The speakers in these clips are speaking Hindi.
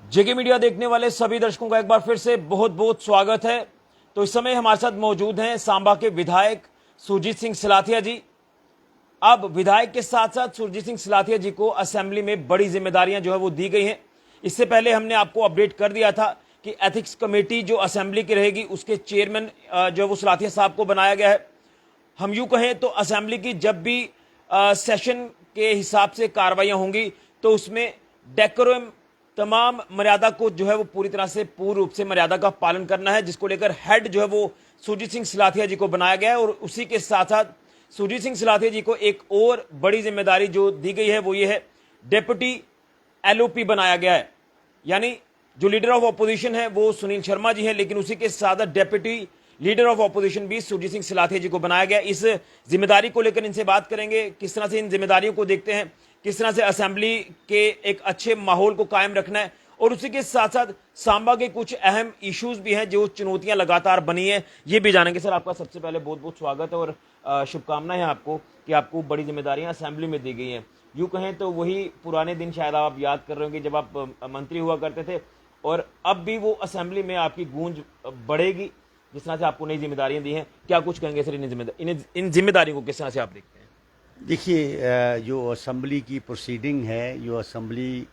जेके मीडिया देखने वाले सभी दर्शकों का एक बार फिर से बहुत बहुत स्वागत है। तो इस समय हमारे साथ मौजूद हैं सांबा के विधायक सुरजीत सिंह सिलाथिया जी। अब विधायक के साथ साथ सुरजीत सिंह सिलाथिया जी को असेंबली में बड़ी जिम्मेदारियां जो है वो दी गई हैं। इससे पहले हमने आपको अपडेट कर दिया था कि एथिक्स कमेटी जो असेंबली की रहेगी उसके चेयरमैन जो है वो सिलाथिया साहब को बनाया गया है। हम यूं कहें तो असेंबली की जब भी सेशन के हिसाब से कार्रवाइयां होंगी तो उसमें डेकोरम तमाम मर्यादा को जो है वो पूरी तरह से पूर्ण रूप से मर्यादा का पालन करना है, जिसको लेकर हेड जो है वो सुरजीत सिंह सिलाथिया जी को बनाया गया है। और उसी के साथ साथ सुरजीत सिंह सिलाथिया जी को एक और बड़ी जिम्मेदारी जो दी गई है वो ये है, डेप्यूटी एलओपी बनाया गया है। यानी जो लीडर ऑफ ऑपोजिशन है वो सुनील शर्मा जी है, लेकिन उसी के साथ डेप्यूटी लीडर ऑफ ऑपोजिशन भी सुरजीत सिंह सिलाथिया जी को बनाया गया। इस जिम्मेदारी को लेकर इनसे बात करेंगे, किस तरह से इन जिम्मेदारियों को देखते हैं, किस तरह से असेंबली के एक अच्छे माहौल को कायम रखना है, और उसी के साथ साथ सांबा के कुछ अहम इश्यूज भी हैं जो चुनौतियां लगातार बनी है, ये भी जानेंगे। सर, आपका सबसे पहले बहुत बहुत स्वागत है और शुभकामनाएं हैं आपको कि आपको बड़ी जिम्मेदारियां असेंबली में दी गई हैं। यूं कहें तो वही पुराने दिन शायद आप याद कर रहे होंगे जब आप मंत्री हुआ करते थे, और अब भी वो असेंबली में आपकी गूंज बढ़ेगी जिस तरह से आपको नई जिम्मेदारियां दी हैं। क्या कुछ कहेंगे सर इन जिम्मेदारियों को किस तरह से आप देखते हैं? देखिए, जो असम्बली की प्रोसीडिंग है, जो असम्बली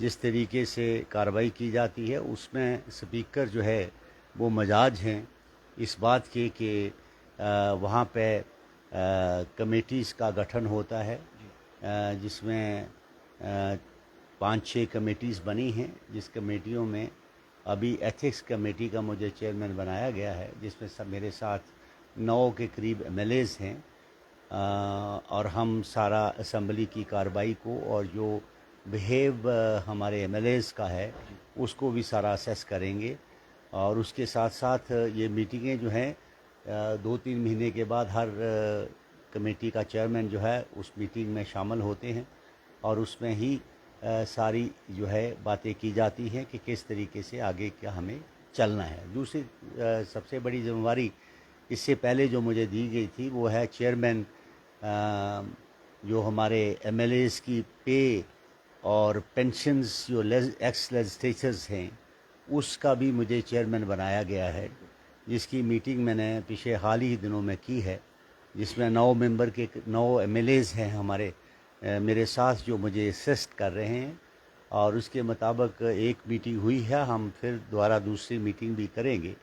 जिस तरीके से कार्रवाई की जाती है, उसमें स्पीकर जो है वो मजाज हैं इस बात के कि वहाँ पे कमेटीज़ का गठन होता है, जिसमें 5-6 कमेटीज़ बनी हैं, जिस कमेटियों में अभी एथिक्स कमेटी का मुझे चेयरमैन बनाया गया है, जिसमें सब मेरे साथ 9 के करीब एमएलएज हैं। और हम सारा असम्बली की कार्रवाई को और जो बिहेव हमारे एमएलएज का है उसको भी सारा असेस करेंगे। और उसके साथ साथ ये मीटिंगें जो हैं 2-3 महीने के बाद हर कमेटी का चेयरमैन जो है उस मीटिंग में शामिल होते हैं और उसमें ही सारी जो है बातें की जाती हैं कि किस तरीके से आगे क्या हमें चलना है। दूसरी सबसे बड़ी जिम्मेवारी इससे पहले जो मुझे दी गई थी वो है चेयरमैन, जो हमारे एमएलएज की पे और पेंशन्स जो एक्स लेजिस्लेटर्स हैं उसका भी मुझे चेयरमैन बनाया गया है, जिसकी मीटिंग मैंने पिछले हाल ही दिनों में की है, जिसमें 9 मेंबर के 9 एमएलएज हैं हमारे मेरे साथ जो मुझे असिस्ट कर रहे हैं। और उसके मुताबिक एक मीटिंग हुई है, हम फिर दोबारा दूसरी मीटिंग भी करेंगे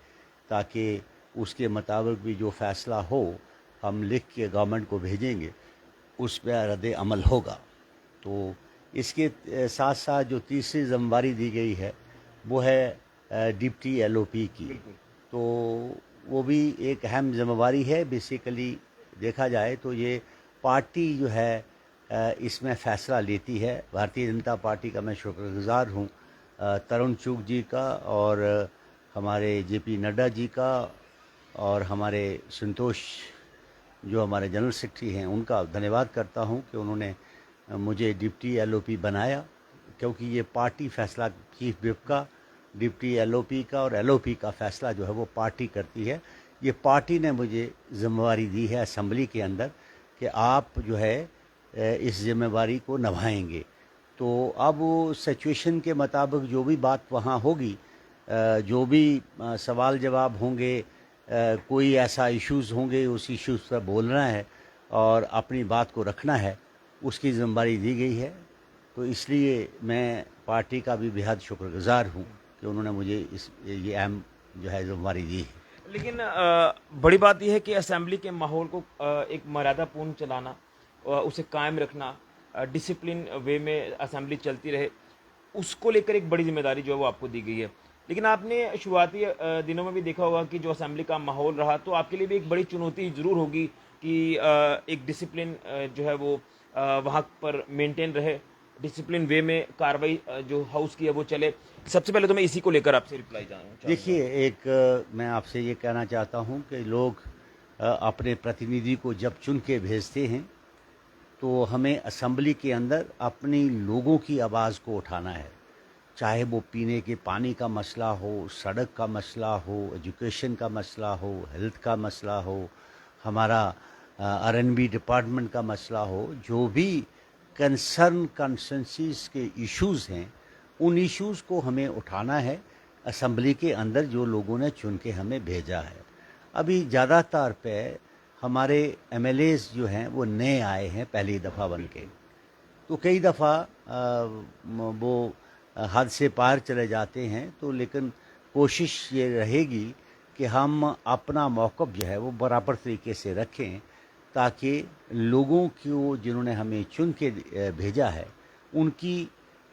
ताकि उसके मुताबिक भी जो फ़ैसला हो हम लिख के गवर्नमेंट को भेजेंगे, उस पर रद्द अमल होगा। तो इसके साथ साथ जो तीसरी जिम्मेदारी दी गई है वो है डिप्टी एलओपी की, तो वो भी एक अहम जिम्मेदारी है। बेसिकली देखा जाए तो ये पार्टी जो है इसमें फ़ैसला लेती है। भारतीय जनता पार्टी का मैं शुक्रगुज़ार हूँ तरुण चुग जी का और हमारे जेपी नड्डा जी का और हमारे संतोष जो हमारे जनरल सेक्रेटरी हैं उनका धन्यवाद करता हूं कि उन्होंने मुझे डिप्टी एलओपी बनाया, क्योंकि ये पार्टी फ़ैसला चीफ विप का, डिप्टी एलओपी का और एलओपी का फ़ैसला जो है वो पार्टी करती है। ये पार्टी ने मुझे जिम्मेवारी दी है असम्बली के अंदर कि आप जो है इस जिम्मेवारी को निभाएंगे। तो अब वो सिचुएशन के मुताबिक जो भी बात वहाँ होगी, जो भी सवाल जवाब होंगे, कोई ऐसा इश्यूज़ होंगे, उस इश्यूज़ पर बोलना है और अपनी बात को रखना है, उसकी जिम्मेदारी दी गई है। तो इसलिए मैं पार्टी का भी बेहद शुक्रगुज़ार हूँ कि उन्होंने मुझे ये अहम जो है जिम्मेदारी दी है। लेकिन बड़ी बात यह है कि असेंबली के माहौल को एक मर्यादापूर्ण चलाना, उसे कायम रखना, डिसिप्लिन वे में असेंबली चलती रहे, उसको लेकर एक बड़ी जिम्मेदारी जो है वो आपको दी गई है। लेकिन आपने शुरुआती दिनों में भी देखा होगा कि जो असेंबली का माहौल रहा, तो आपके लिए भी एक बड़ी चुनौती ज़रूर होगी कि एक डिसिप्लिन जो है वो वहाँ पर मेंटेन रहे, डिसिप्लिन वे में कार्रवाई जो हाउस की है वो चले। सबसे पहले तो मैं इसी को लेकर आपसे रिप्लाई चाहूँगा। देखिए, मैं आपसे ये कहना चाहता हूँ कि लोग अपने प्रतिनिधि को जब चुन के भेजते हैं तो हमें असम्बली के अंदर अपनी लोगों की आवाज़ को उठाना है, चाहे वो पीने के पानी का मसला हो, सड़क का मसला हो, एजुकेशन का मसला हो, हेल्थ का मसला हो, हमारा आरएनबी डिपार्टमेंट का मसला हो, जो भी कंसर्न कंस्टेंसीज के इश्यूज़ हैं उन इश्यूज़ को हमें उठाना है असम्बली के अंदर, जो लोगों ने चुन के हमें भेजा है। अभी ज़्यादातर पे हमारे एमएलएज जो हैं वो नए आए हैं पहली दफ़ा बन के, तो कई दफ़ा वो हद से पार चले जाते हैं। तो लेकिन कोशिश ये रहेगी कि हम अपना मौक़िफ़ जो है वो बराबर तरीके से रखें, ताकि लोगों को जिन्होंने हमें चुन के भेजा है उनकी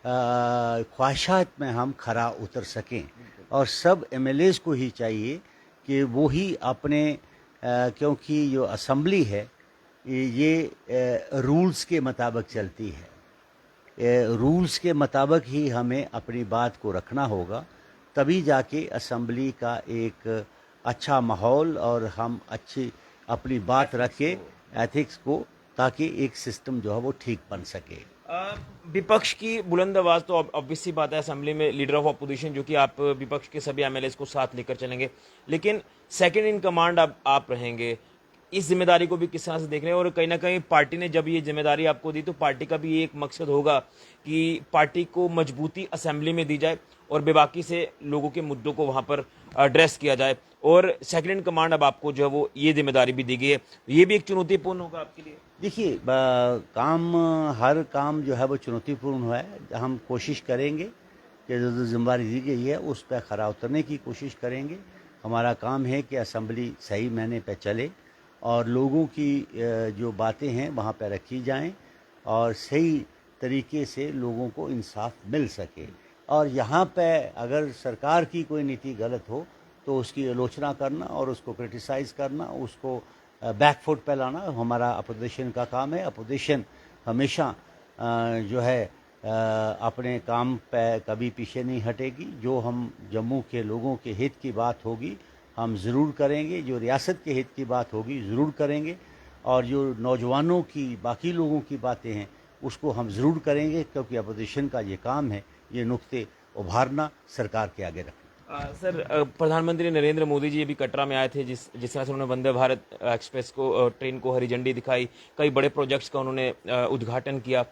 ख्वाहिशात में हम खरा उतर सकें। और सब एमएलएज को ही चाहिए कि वो ही अपने क्योंकि जो असम्बली है ये रूल्स के मुताबिक चलती है, रूल्स के मुताबिक ही हमें अपनी बात को रखना होगा, तभी जाके असम्बली का एक अच्छा माहौल और हम अच्छी अपनी बात रखें एथिक्स को, ताकि एक सिस्टम जो है वो ठीक बन सके। विपक्ष की बुलंद आवाज तो ऑब्वियस सी बात है, असेंबली में लीडर ऑफ अपोजिशन जो कि आप विपक्ष के सभी एमएलएस को साथ लेकर चलेंगे, लेकिन सेकंड इन कमांड अब आप रहेंगे। इस जिम्मेदारी को भी किस तरह से देख रहे हैं? और कहीं ना कहीं पार्टी ने जब ये जिम्मेदारी आपको दी तो पार्टी का भी एक मकसद होगा कि पार्टी को मजबूती असेंबली में दी जाए और बेबाकी से लोगों के मुद्दों को वहां पर एड्रेस किया जाए। और सेकंड इन कमांड अब आपको जो है वो ये जिम्मेदारी भी दी गई है, ये भी एक चुनौतीपूर्ण होगा आपके लिए। देखिए, हर काम जो है वो चुनौतीपूर्ण है। हम कोशिश करेंगे कि जो जिम्मेदारी दी गई है उस पर खरा उतरने की कोशिश करेंगे। हमारा काम है कि असम्बली सही मायने पे चले और लोगों की जो बातें हैं वहाँ पे रखी जाएं और सही तरीके से लोगों को इंसाफ मिल सके। और यहाँ पे अगर सरकार की कोई नीति गलत हो तो उसकी आलोचना करना और उसको क्रिटिसाइज़ करना, उसको बैकफुट पे लाना हमारा अपोजिशन का काम है। अपोजिशन हमेशा जो है अपने काम पे कभी पीछे नहीं हटेगी। जो हम जम्मू के लोगों के हित की बात होगी हम ज़रूर करेंगे, जो रियासत के हित की बात होगी ज़रूर करेंगे, और जो नौजवानों की बाकी लोगों की बातें हैं उसको हम ज़रूर करेंगे, क्योंकि अपोजिशन का ये काम है ये नुक्ते उभारना, सरकार के आगे रखना। सर, प्रधानमंत्री नरेंद्र मोदी जी अभी कटरा में आए थे, जिस तरह से उन्होंने वंदे भारत एक्सप्रेस को ट्रेन को हरी झंडी दिखाई, कई बड़े प्रोजेक्ट्स का उन्होंने उद्घाटन किया।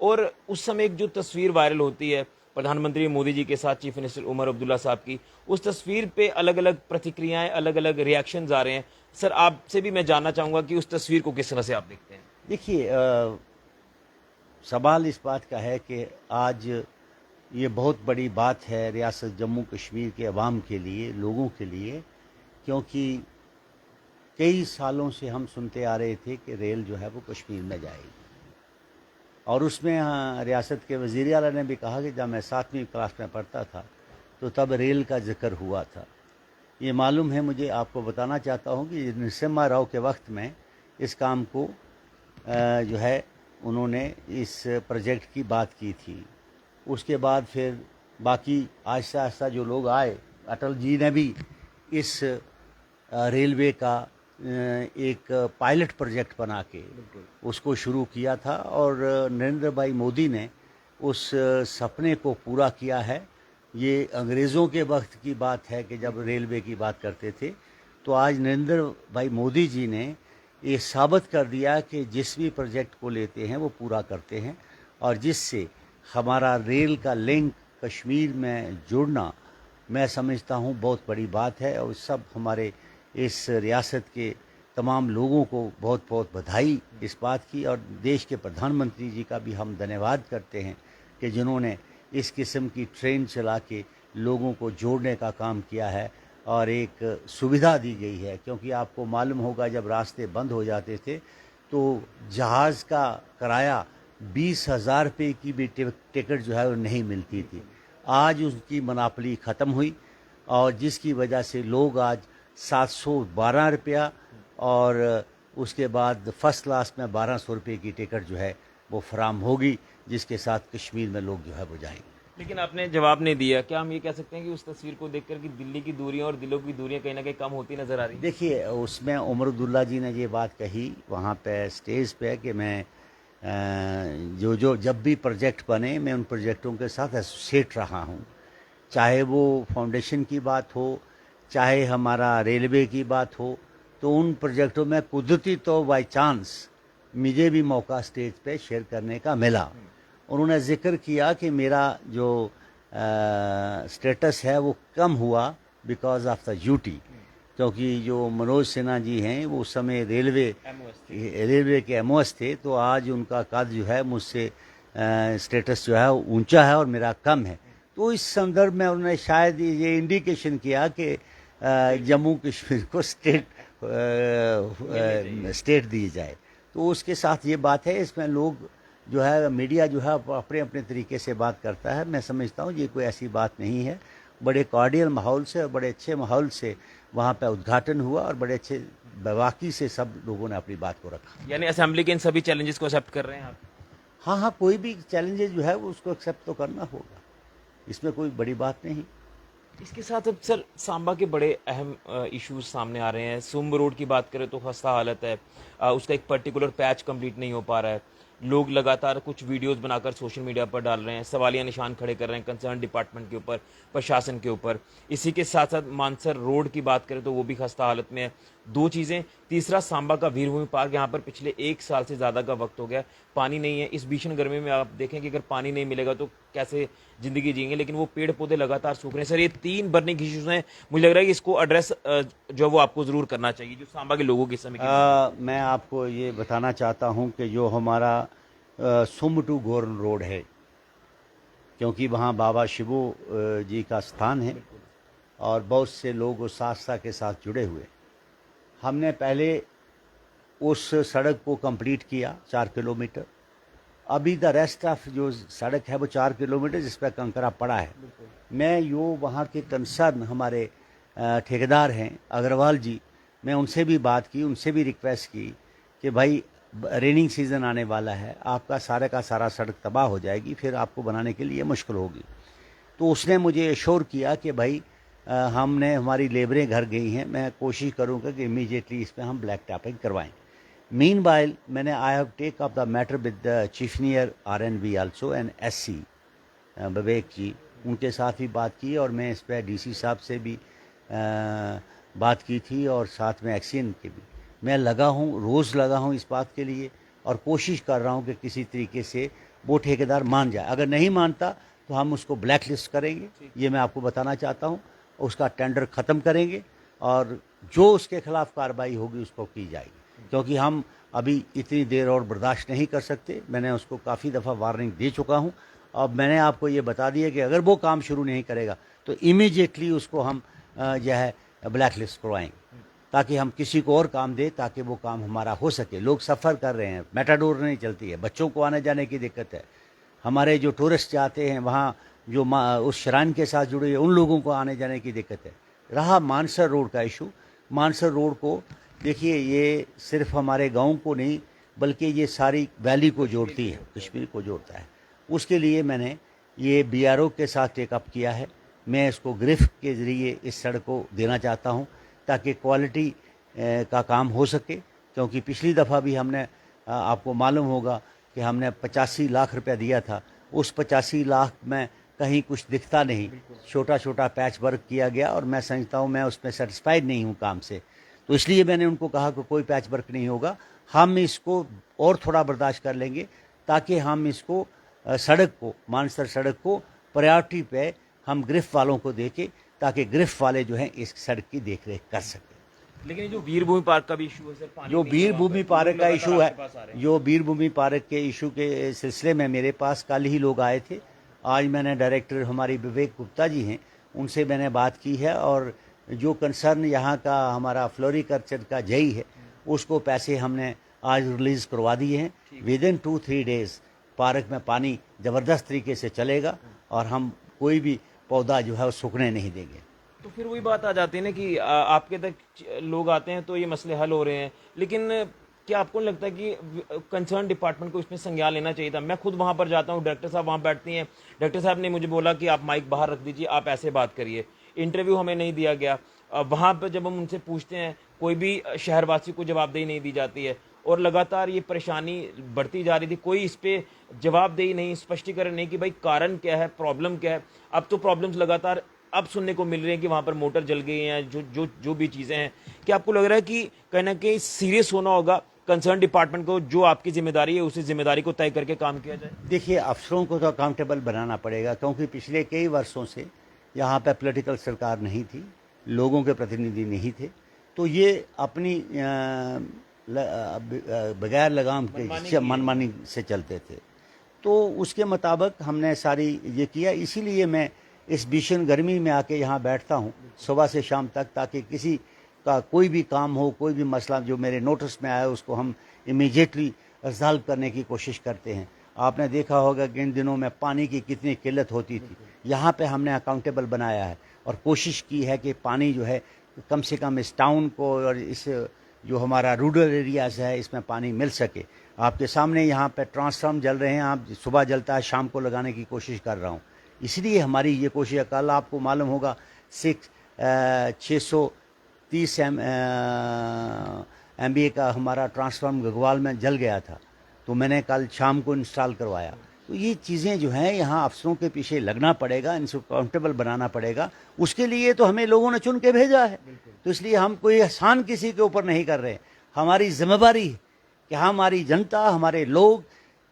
और उस समय एक जो तस्वीर वायरल होती है प्रधानमंत्री मोदी जी के साथ चीफ मिनिस्टर उमर अब्दुल्ला साहब की, उस तस्वीर पे अलग अलग प्रतिक्रियाएं, अलग अलग रिएक्शंस आ रहे हैं। सर, आपसे भी मैं जानना चाहूँगा कि उस तस्वीर को किस तरह से आप देखते हैं? देखिए, सवाल इस बात का है कि आज ये बहुत बड़ी बात है रियासत जम्मू कश्मीर के अवाम के लिए, लोगों के लिए, क्योंकि कई सालों से हम सुनते आ रहे थे कि रेल जो है वो कश्मीर में जाएगी। और उसमें रियासत के वज़ीर आला ने भी कहा कि जब मैं 7वीं क्लास में पढ़ता था तो तब रेल का जिक्र हुआ था। ये मालूम है, मुझे आपको बताना चाहता हूँ कि नरसिम्हा राव के वक्त में इस काम को जो है उन्होंने इस प्रोजेक्ट की बात की थी। उसके बाद फिर बाकी आहिस्ता आहिस्ता जो लोग आए, अटल जी ने भी इस रेलवे का एक पायलट प्रोजेक्ट बना के उसको शुरू किया था, और नरेंद्र भाई मोदी ने उस सपने को पूरा किया है। ये अंग्रेज़ों के वक्त की बात है कि जब रेलवे की बात करते थे, तो आज नरेंद्र भाई मोदी जी ने ये साबित कर दिया कि जिस भी प्रोजेक्ट को लेते हैं वो पूरा करते हैं, और जिससे हमारा रेल का लिंक कश्मीर में जुड़ना मैं समझता हूँ बहुत बड़ी बात है। और सब हमारे इस रियासत के तमाम लोगों को बहुत बहुत बधाई इस बात की, और देश के प्रधानमंत्री जी का भी हम धन्यवाद करते हैं कि जिन्होंने इस किस्म की ट्रेन चला के लोगों को जोड़ने का काम किया है और एक सुविधा दी गई है। क्योंकि आपको मालूम होगा जब रास्ते बंद हो जाते थे तो जहाज़ का किराया 20,000 रुपये की भी टिकट जो है वो नहीं मिलती थी। आज उसकी मनापली ख़त्म हुई, और जिसकी वजह से लोग आज 712 रुपया और उसके बाद फर्स्ट क्लास में 1200 रुपये की टिकट जो है वो फराम होगी, जिसके साथ कश्मीर में लोग जो है वो जाएंगे। लेकिन आपने जवाब नहीं दिया। क्या हम ये कह सकते हैं कि उस तस्वीर को देखकर कि दिल्ली की दूरियां और दिलों की दूरियां कहीं ना कहीं कम होती नजर आ रही? देखिए, उसमें उमर अब्दुल्ला जी ने ये बात कही वहाँ पे स्टेज पे कि मैं जब भी प्रोजेक्ट बने मैं उन प्रोजेक्टों के साथ एसोसिएट रहा हूँ, चाहे वो फाउंडेशन की बात हो, चाहे हमारा रेलवे की बात हो, तो उन प्रोजेक्टों में कुदरती तो बाई चांस मुझे भी मौका स्टेज पे शेयर करने का मिला। उन्होंने ज़िक्र किया कि मेरा जो स्टेटस है वो कम हुआ बिकॉज ऑफ द ड्यूटी, क्योंकि जो मनोज सिन्हा जी हैं वो उस समय रेलवे के एमओएस थे, तो आज उनका कद जो है मुझसे स्टेटस जो है ऊंचा है और मेरा कम है। तो इस संदर्भ में उन्होंने शायद ये इंडिकेशन किया कि जम्मू कश्मीर को स्टेट दी जाए। तो उसके साथ ये बात है, इसमें लोग जो है मीडिया जो है अपने अपने तरीके से बात करता है। मैं समझता हूँ ये कोई ऐसी बात नहीं है। बड़े कॉर्डियल माहौल से और बड़े अच्छे माहौल से वहाँ पे उद्घाटन हुआ और बड़े अच्छे बेबाकी से सब लोगों ने अपनी बात को रखा। यानी असेंबली के इन सभी चैलेंजेस को एक्सेप्ट कर रहे हैं आप? हाँ, कोई भी चैलेंजेस जो है वो उसको एक्सेप्ट तो करना होगा, इसमें कोई बड़ी बात नहीं। इसके साथ अब सर सांबा के बड़े अहम इश्यूज सामने आ रहे हैं। सुम्ब रोड की बात करें तो खस्ता हालत है, उसका एक पर्टिकुलर पैच कंप्लीट नहीं हो पा रहा है। लोग लगातार कुछ वीडियोस बनाकर सोशल मीडिया पर डाल रहे हैं, सवालिया निशान खड़े कर रहे हैं कंसर्न डिपार्टमेंट के ऊपर, प्रशासन के ऊपर। इसी के साथ साथ मानसर रोड की बात करें तो वो भी खस्ता हालत में है। दो चीज़ें। तीसरा, सांबा का वीरभूमि पार्क, यहाँ पर पिछले 1 साल से ज़्यादा का वक्त हो गया, पानी नहीं है। इस भीषण गर्मी में आप देखें कि अगर पानी नहीं मिलेगा तो कैसे ज़िंदगी जिएंगे, लेकिन वो पेड़ पौधे लगातार सूख रहे हैं। सर, ये 3 बर्निंग इश्यूज हैं, मुझे लग रहा है कि इसको एड्रेस जो वो आपको ज़रूर करना चाहिए, जो सांबा के लोगों की समय मैं आपको ये बताना चाहता हूँ कि जो हमारा सुम टू गोरन रोड है, क्योंकि वहाँ बाबा शिवो जी का स्थान है और बहुत से लोग उस आस्था के साथ जुड़े हुए। हमने पहले उस सड़क को कंप्लीट किया 4 किलोमीटर। अभी द रेस्ट ऑफ जो सड़क है वो 4 किलोमीटर जिस पर कंकरा पड़ा है। मैं वहाँ के कंसर्न हमारे ठेकेदार हैं अग्रवाल जी, मैं उनसे भी बात की, उनसे भी रिक्वेस्ट की कि भाई रेनिंग सीज़न आने वाला है, आपका सारे का सारा सड़क तबाह हो जाएगी, फिर आपको बनाने के लिए मुश्किल होगी। तो उसने मुझे एश्योर किया कि भाई हमने हमारी लेबरें घर गई हैं, मैं कोशिश करूँगा कि इमीडिएटली इस पर हम ब्लैक टॉपिंग करवाएं। मीन वाइल मैंने I have take up the matter with the chief engineer RNB also and SC Vivek ji, उनके साथ भी बात की और मैं इस पर DC साहब से भी बात की थी और साथ में एक्सीएन के भी। मैं लगा हूँ, रोज़ लगा हूँ इस बात के लिए और कोशिश कर रहा हूँ कि किसी तरीके से वो ठेकेदार मान जाए। अगर नहीं मानता तो हम उसको ब्लैक लिस्ट करेंगे, ये मैं आपको बताना चाहता हूँ। उसका टेंडर ख़त्म करेंगे और जो उसके खिलाफ कार्रवाई होगी उसको की जाएगी, क्योंकि हम अभी इतनी देर और बर्दाश्त नहीं कर सकते। मैंने उसको काफ़ी दफ़ा वार्निंग दे चुका हूँ। अब मैंने आपको ये बता दिया कि अगर वो काम शुरू नहीं करेगा तो इमीडिएटली उसको हम जो है ब्लैक लिस्ट करवाएंगे, ताकि हम किसी को और काम दे, ताकि वो काम हमारा हो सके। लोग सफ़र कर रहे हैं, मेटाडोर नहीं चलती है, बच्चों को आने जाने की दिक्कत है, हमारे जो टूरिस्ट जाते हैं वहाँ जो उस श्राइन के साथ जुड़े उन लोगों को आने जाने की दिक्कत है। रहा मानसर रोड का इशू, मानसर रोड को देखिए, ये सिर्फ हमारे गांव को नहीं बल्कि ये सारी वैली को जोड़ती है, कश्मीर को जोड़ता है। उसके लिए मैंने ये BRO के साथ टेकअप किया है। मैं इसको गिरफ्त के ज़रिए इस सड़क को देना चाहता हूँ ताकि क्वालिटी का काम हो सके, क्योंकि पिछली दफ़ा भी हमने आपको मालूम होगा कि हमने 85 लाख रुपया दिया था। उस 85 लाख में कहीं कुछ दिखता नहीं, छोटा छोटा पैच वर्क किया गया और मैं समझता हूँ मैं उसमें सेटिस्फाइड नहीं हूँ काम से। तो इसलिए मैंने उनको कहा कि कोई पैच वर्क नहीं होगा, हम इसको और थोड़ा बर्दाश्त कर लेंगे ताकि हम इसको सड़क को, मानसर सड़क को प्रायोरिटी पे हम गिरफ्त वालों को देके, ताकि गिरफ्त वाले जो हैं इस सड़क की देख रेख कर सकें। लेकिन जो वीरभूमि पार्क का भी इशू है सर, पानी जो नहीं है वहाँ वीरभूमि पर, पार्क लोग का लगातार इशू है, आपके पास आ रहे हैं। जो वीरभूमि पार्क के इशू के सिलसिले में मेरे पास कल ही लोग आए थे। आज मैंने डायरेक्टर हमारी विवेक गुप्ता जी हैं, उनसे मैंने बात की है और जो कंसर्न यहाँ का हमारा फ्लोरिकल्चर का जई है उसको पैसे हमने आज रिलीज़ करवा दिए हैं। विदिन 2-3 डेज़ पार्क में पानी ज़बरदस्त तरीके से चलेगा और हम कोई भी पौधा जो है वो सूखने नहीं देंगे। तो फिर वही बात आ जाती है ना कि आपके तक लोग आते हैं तो ये मसले हल हो रहे हैं, लेकिन क्या आपको नहीं लगता है कि कंसर्न डिपार्टमेंट को इसमें संज्ञान लेना चाहिए था? मैं खुद वहाँ पर जाता हूँ, डायरेक्टर साहब वहाँ बैठती हैं, डायरेक्टर साहब ने मुझे बोला कि आप माइक बाहर रख दीजिए, आप ऐसे बात करिए। इंटरव्यू हमें नहीं दिया गया। वहाँ पर जब हम उनसे पूछते हैं कोई भी शहरवासी को जवाबदेही नहीं दी जाती है और लगातार ये परेशानी बढ़ती जा रही थी, कोई इस पर जवाबदेही नहीं, स्पष्टीकरण नहीं कि भाई कारण क्या है, प्रॉब्लम क्या है। अब तो प्रॉब्लम्स लगातार अब सुनने को मिल रही हैं कि वहाँ पर मोटर जल गई हैं, जो जो जो भी चीज़ें हैं। क्या आपको लग रहा है कि कहीं ना कहीं सीरियस होना होगा, कंसर्न डिपार्टमेंट को जो आपकी जिम्मेदारी है उसी जिम्मेदारी को तय करके काम किया जाए? देखिए, अफसरों को तो अकाउंटेबल बनाना पड़ेगा, क्योंकि पिछले कई वर्षों से यहाँ पे पॉलिटिकल सरकार नहीं थी, लोगों के प्रतिनिधि नहीं थे, तो ये अपनी बगैर लगाम के मनमानी से चलते थे। तो उसके मुताबिक हमने सारी ये किया। इसीलिए मैं इस भीषण गर्मी में आके यहाँ बैठता हूँ सुबह से शाम तक, ताकि किसी का कोई भी काम हो, कोई भी मसला जो मेरे नोटिस में आया उसको हम इमीडिएटली रिजॉल्व करने की कोशिश करते हैं। आपने देखा होगा कि इन दिनों में पानी की कितनी किल्लत होती थी, यहाँ पे हमने अकाउंटेबल बनाया है और कोशिश की है कि पानी जो है कम से कम इस टाउन को और इस जो हमारा रूरल एरियाज है इसमें पानी मिल सके। आपके सामने यहाँ पे ट्रांसफार्म जल रहे हैं, आप सुबह जलता है शाम को लगाने की कोशिश कर रहा हूँ। इसलिए हमारी ये कोशिश है। कल आपको मालूम होगा 630 MVA का हमारा ट्रांसफार्म गगवाल में जल गया था, तो मैंने कल शाम को इंस्टॉल करवाया। तो ये चीज़ें जो हैं यहाँ अफसरों के पीछे लगना पड़ेगा, इनको अकाउंटेबल बनाना पड़ेगा। उसके लिए तो हमें लोगों ने चुन के भेजा है, तो इसलिए हम कोई एहसान किसी के ऊपर नहीं कर रहे। हमारी जिम्मेदारी है कि हमारी जनता, हमारे लोग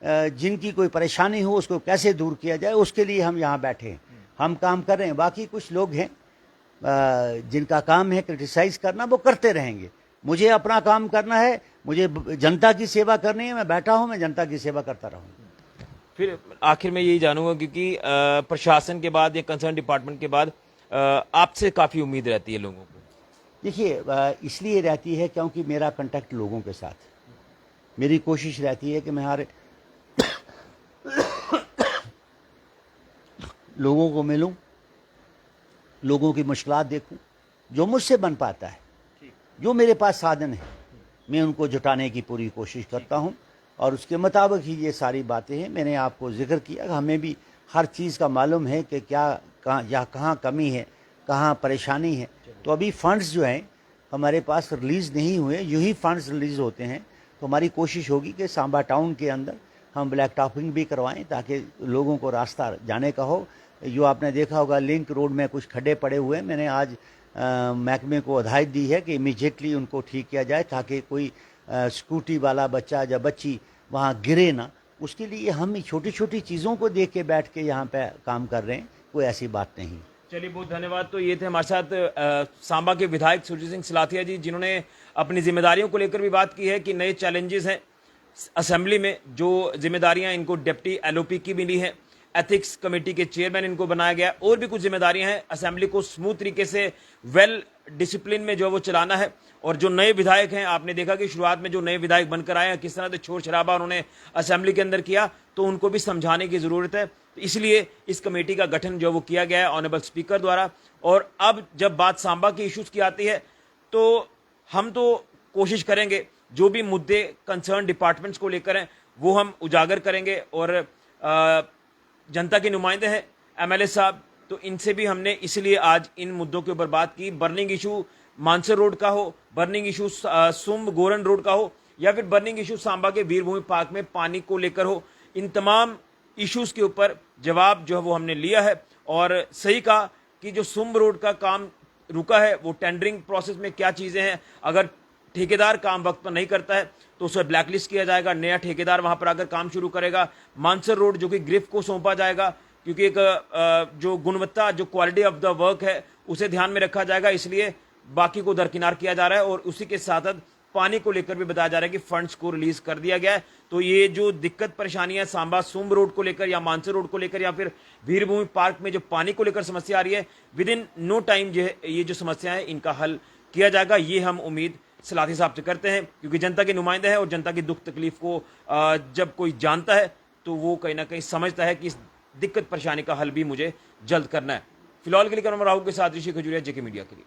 जिनकी कोई परेशानी हो उसको कैसे दूर किया जाए, उसके लिए हम यहाँ बैठे हैं, हम काम कर रहे हैं। बाकी कुछ लोग हैं जिनका काम है क्रिटिसाइज करना, वो करते रहेंगे। मुझे अपना काम करना है, मुझे जनता की सेवा करनी है, मैं बैठा हूँ, मैं जनता की सेवा करता रहूँगा। फिर आखिर में यही जानूंगा, क्योंकि प्रशासन के बाद या कंसर्न डिपार्टमेंट के बाद आपसे काफ़ी उम्मीद रहती है लोगों को। देखिए, इसलिए रहती है क्योंकि मेरा कांटेक्ट लोगों के साथ, मेरी कोशिश रहती है कि मैं हर लोगों को मिलूं, लोगों की मुश्किलात देखूं, जो मुझसे बन पाता है, जो मेरे पास साधन है, मैं उनको जुटाने की पूरी कोशिश करता हूं। और उसके मुताबिक ही ये सारी बातें हैं। मैंने आपको जिक्र किया, हमें भी हर चीज़ का मालूम है कि क्या कहाँ कमी है, कहाँ परेशानी है। तो अभी फंड्स जो हैं हमारे पास रिलीज़ नहीं हुए, यूँ ही फंड्स रिलीज़ होते हैं। तो हमारी कोशिश होगी कि सांबा टाउन के अंदर हम ब्लैक टॉपिंग भी करवाएं, ताकि लोगों को रास्ता जाने का हो। जो आपने देखा होगा लिंक रोड में कुछ खड्डे पड़े हुए हैं, मैंने आज महकमे को हिदायत दी है कि इमीडिएटली उनको ठीक किया जाए, ताकि कोई स्कूटी वाला बच्चा या बच्ची वहाँ गिरे ना। उसके लिए हम छोटी छोटी चीज़ों को देख के बैठ के यहाँ पे काम कर रहे हैं, कोई ऐसी बात नहीं। चलिए, बहुत धन्यवाद। तो ये थे हमारे साथ सांबा के विधायक सुरजीत सिंह सिलाथिया जी, जिन्होंने अपनी जिम्मेदारियों को लेकर भी बात की है कि नए चैलेंजेस हैं असेंबली में, जो जिम्मेदारियां इनको डिप्टी LOP की मिली है, एथिक्स कमेटी के चेयरमैन इनको बनाया गया, और भी कुछ जिम्मेदारियां हैं। असेंबली को स्मूथ तरीके से वेल डिसिप्लिन में जो वो चलाना है। और जो नए विधायक हैं, आपने देखा कि शुरुआत में जो नए विधायक बनकर आए हैं किस तरह से शोर शराबा उन्होंने असेंबली के अंदर किया, तो उनको भी समझाने की जरूरत है। तो इसलिए इस कमेटी का गठन जो वो किया गया है ऑनरेबल स्पीकर द्वारा। और अब जब बात सांबा के इश्यूज की आती है, तो हम तो कोशिश करेंगे जो भी मुद्दे कंसर्न डिपार्टमेंट्स को लेकर हैं वो हम उजागर करेंगे। और जनता के नुमाइंदे हैं MLA साहब, तो इनसे भी हमने इसलिए आज इन मुद्दों के ऊपर बात की। बर्निंग इशू मानसर रोड का हो, बर्निंग इशू सुम्ब गोरन रोड का हो, या फिर बर्निंग इशू सांबा के वीरभूमि पार्क में पानी को लेकर हो, इन तमाम इश्यूज के ऊपर जवाब जो है वो हमने लिया है। और सही कहा कि जो सुम्ब रोड का काम रुका है, वो टेंडरिंग प्रोसेस में क्या चीज़ें हैं, अगर ठेकेदार काम वक्त पर नहीं करता है तो उसे ब्लैकलिस्ट किया जाएगा, नया ठेकेदार वहां पर आकर काम शुरू करेगा। मानसर रोड जो कि ग्रिफ को सौंपा जाएगा, क्योंकि एक जो गुणवत्ता, जो क्वालिटी ऑफ द वर्क है उसे ध्यान में रखा जाएगा, इसलिए बाकी को दरकिनार किया जा रहा है। और उसी के साथ साथ पानी को लेकर भी बताया जा रहा है कि फंड्स को रिलीज कर दिया गया है। तो ये जो दिक्कत परेशानियां सांबा सुम्ब रोड को लेकर या मानसर रोड को लेकर या फिर वीरभूमि पार्क में जो पानी को लेकर समस्या आ रही है, विद इन नो टाइम जो है ये जो समस्या है इनका हल किया जाएगा, ये हम उम्मीद सिलाथी साहब से करते हैं। क्योंकि जनता के नुमाइंदे हैं और जनता की दुख तकलीफ को जब कोई जानता है तो वो कहीं ना कहीं समझता है कि इस दिक्कत परेशानी का हल भी मुझे जल्द करना है। फिलहाल के लिए राहुल के साथ ऋषि खजूरिया, JK मीडिया के लिए।